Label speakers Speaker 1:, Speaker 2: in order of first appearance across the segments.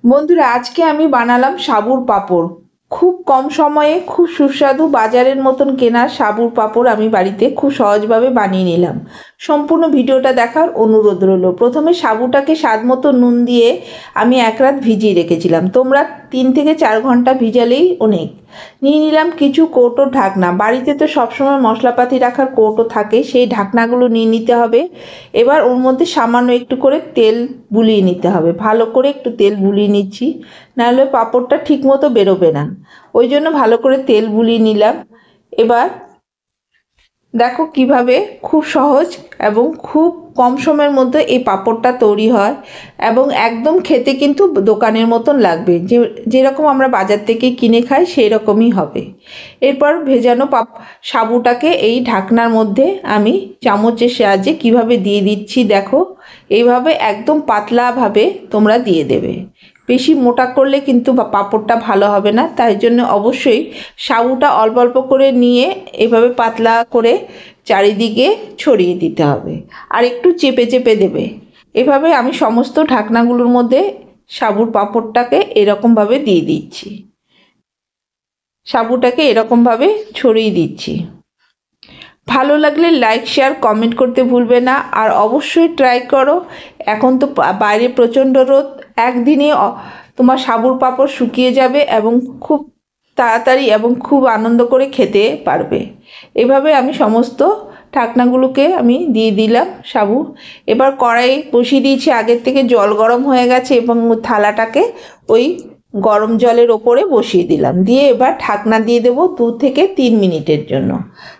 Speaker 1: বন্ধুরা, আজকে আমি বানালাম সাবুর পাঁপড়। খুব কম সময়ে খুব সুস্বাদু বাজারের মতন কেনা সাবুর পাঁপড় আমি বাড়িতে খুব সহজভাবে বানিয়ে নিলাম। সম্পূর্ণ ভিডিওটা দেখার অনুরোধ রইল। প্রথমে সাবুটাকে স্বাদ মতো নুন দিয়ে আমি এক রাত ভিজিয়ে রেখেছিলাম। তোমরা 3 থেকে 4 ঘন্টা ভিজালেই অনেক। নিয়ে নিলাম কিছু কৌটো ঢাকনা। বাড়িতে তো সবসময় মশলাপাতি রাখার কৌটো থাকে, সেই ঢাকনাগুলো নিয়ে নিতে হবে। এবার ওর মধ্যে সামান্য একটু করে তেল বুলিয়ে নিতে হবে। ভালো করে একটু তেল বুলিয়ে নিচ্ছি, নাহলে পাঁপড়টা ঠিক মতো বেরোবে না। ওই জন্য ভালো করে তেল বুলিয়ে নিলাম। এবার দেখো কিভাবে খুব সহজ এবং খুব কম সময়ের মধ্যে এই পাঁপড়টা তৈরি হয়, এবং একদম খেতে কিন্তু দোকানের মতন লাগবে, যেরকম আমরা বাজার থেকে কিনে খাই সেই রকমই হবে। এরপর ভেজানো সাবুটাকে এই ঢাকনার মধ্যে আমি চামচের সাহায্যে কিভাবে দিয়ে দিচ্ছি দেখো। এইভাবে একদম পাতলাভাবে তোমরা দিয়ে দেবে। বেশি মোটা করলে কিন্তু পাঁপড়টা ভালো হবে না, তাই জন্য অবশ্যই সাবুটা অল্প অল্প করে নিয়ে এভাবে পাতলা করে চারিদিকে ছড়িয়ে দিতে হবে, আর একটু চেপে চেপে দেবে। এভাবে আমি সমস্ত ঢাকনাগুলোর মধ্যে সাবুর পাঁপড়টাকে এরকমভাবে দিয়ে দিচ্ছি। সাবুটাকে এরকমভাবে ছড়িয়ে দিচ্ছি। ভালো লাগলে লাইক শেয়ার কমেন্ট করতে ভুলবে না, আর অবশ্যই ট্রাই করো। এখন তো বাইরে প্রচণ্ড রোদ, একদিনে তোমার সাবুর পাঁপড় শুকিয়ে যাবে এবং খুব তাড়াতাড়ি এবং খুব আনন্দ করে খেতে পারবে। এভাবে আমি সমস্ত ঢাকনাগুলোকে আমি দিয়ে দিলাম সাবু। এবার কড়াই বসিয়ে দিয়েছি, আগের থেকে জল গরম হয়ে গেছে এবং থালাটাকে ওই গরম জলের ওপরে বসিয়ে দিলাম। দিয়ে এবার ঢাকনা দিয়ে দেবো 2 থেকে 3 মিনিটের জন্য।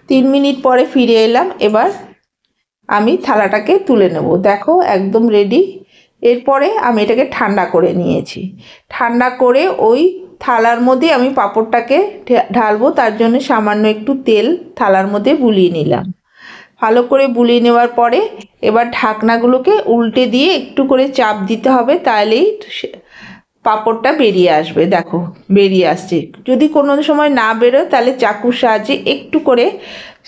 Speaker 1: 3 মিনিট পরে ফিরে এলাম। এবার আমি থালাটাকে তুলে নেব। দেখো একদম রেডি। এরপরে আমি এটাকে ঠান্ডা করে নিয়েছি। ঠান্ডা করে ওই থালার মধ্যে আমি পাঁপড়টাকে ঢালবো, তার জন্য সামান্য একটু তেল থালার মধ্যে বুলিয়ে নিলাম। ভালো করে বুলিয়ে নেওয়ার পরে এবার ঢাকনাগুলোকে উল্টে দিয়ে একটু করে চাপ দিতে হবে, তাহলেই পাঁপড়টা বেরিয়ে আসবে। দেখো বেরিয়ে আসছে। যদি কোনো সময় না বেরোয় তাহলে চাকুর সাহায্যে একটু করে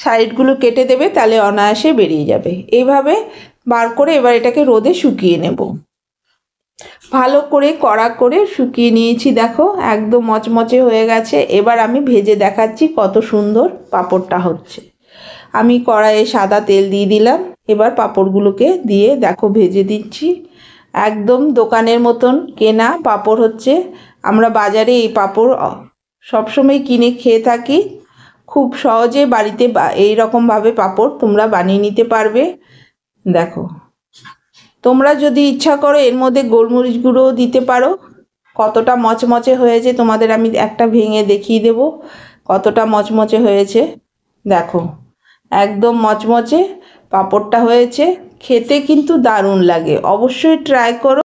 Speaker 1: সাইডগুলো কেটে দেবে, তাহলে অনায়াসে বেরিয়ে যাবে। এইভাবে বার করে এবার এটাকে রোদে শুকিয়ে নেব। ভালো করে কড়া করে শুকিয়ে নিয়েছি। দেখো একদম মচমচে হয়ে গেছে। এবার আমি ভেজে দেখাচ্ছি কত সুন্দর পাঁপড়টা হচ্ছে। আমি কড়াইয়ে সাদা তেল দিয়ে দিলাম। এবার পাঁপড়গুলোকে দিয়ে দেখো ভেজে দিচ্ছি। একদম দোকানের মতন কেনা পাঁপড় হচ্ছে। আমরা বাজারে এই পাঁপড় সবসময় কিনে খেয়ে থাকি। খুব সহজে বাড়িতে এই রকমভাবে পাঁপড় তোমরা বানিয়ে নিতে পারবে। দেখো, তোমরা যদি ইচ্ছা করো এর মধ্যে গোলমরিচ গুঁড়োও দিতে পারো। কতটা মচমচে হয়েছে তোমাদের আমি একটা ভেঙে দেখিয়ে দেব কতটা মচমচে হয়েছে। দেখো একদম মচমচে পাঁপড়টা হয়েছে, খেতে কিন্তু দারুণ লাগে। অবশ্যই ট্রাই করো।